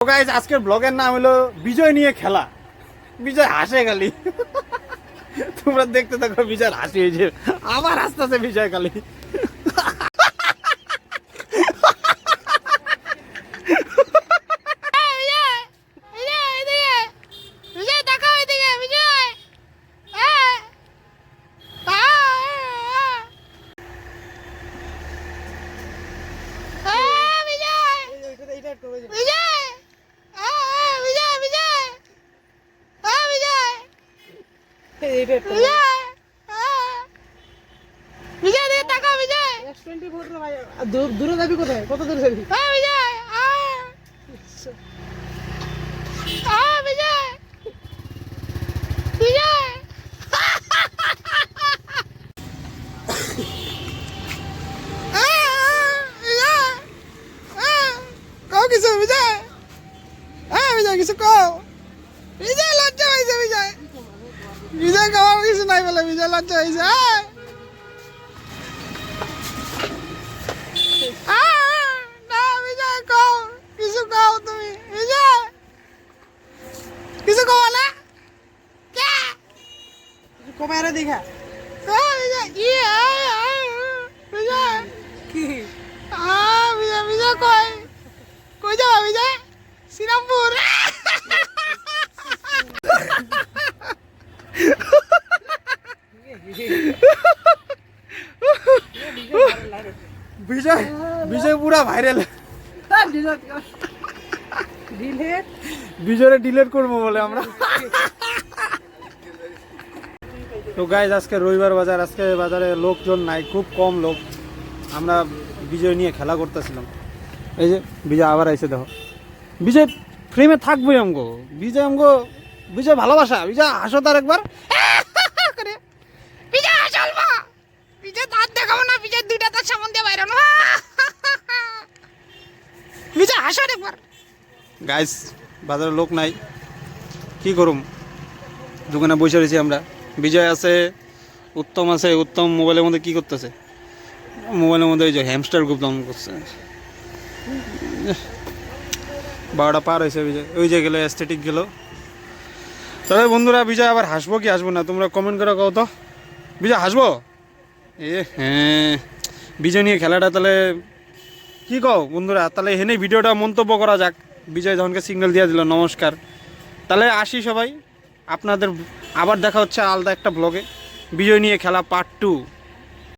তো গাইস আজকের ব্লগের নাম হলো বিজয় নিয়ে খেলা। বিজয় হাসে খালি, তোমরা দেখতে থাকো। বিজয় হাসি হয়েছে, আবার আস্তে আস্তে বিজয় খালি। দূরে যাবি কোথায়? কত দূরে যাবি? বিজয় খাওয়ার কিছু নাই বলে বিজয় লজ্জা হয়েছে। না বিজয় খাও, কিছু খাও তুমি। বিজয় কিছু খাও না কমায় দেখা বিজয় বিজয় কি বিজয় বিজয় কই কই যাবা বিজয়? শ্রীরামপুর। বিজয় বিজয় পুরা ভাইরাল। বিজয়রে ডিলিট করবো বলে আমরা। তো গাইজ আজকে রবিবার বাজার, আজকে বাজারে লোকজন নাই, খুব কম লোক। আমরা বিজয় নিয়ে খেলা করতেছিলাম। এই যে বিজয় আবার আইসে, দেখো বিজয় ফ্রেমে থাকবোই আমগো। বিজয় আমগো, বিজয় ভালোবাসা। বিজয় হাসো তার একবার। বিজয় হাসলবা, বিজয় দাঁত দেখাবো না, বিজয় দুইটা তার সামন দিয়ে বাইরে। বিজয় হাসো একবার। গাইস বাজারে লোক নাই, কি করুম, দোকানে বসে রয়েছি আমরা। বিজয় আছে, উত্তম আছে। উত্তম মোবাইলের মধ্যে কি করতেছে? মোবাইলের মধ্যে ওই যে হ্যামস্টার গ্রুপ ডাউনলোড করছে। 12টা পার হয়েছে। বিজয় ওই যে গেলো, এস্থেটিক গেল। তবে বন্ধুরা বিজয় আবার হাসবো কি হাসবো না তোমরা কমেন্ট করে কও তো। বিজয় হাসবো? হ্যাঁ, বিজয় নিয়ে খেলাটা তাহলে কি কও বন্ধুরা? তাহলে এখানেই ভিডিওটা মন্তব্য করা যাক। বিজয় যখনকে সিগন্যাল দিয়ে দিল নমস্কার। তাহলে আসি সবাই, আপনাদের আবার দেখা হচ্ছে আলাদা একটা ব্লগে। বিজয় নিয়ে খেলা পার্ট 2।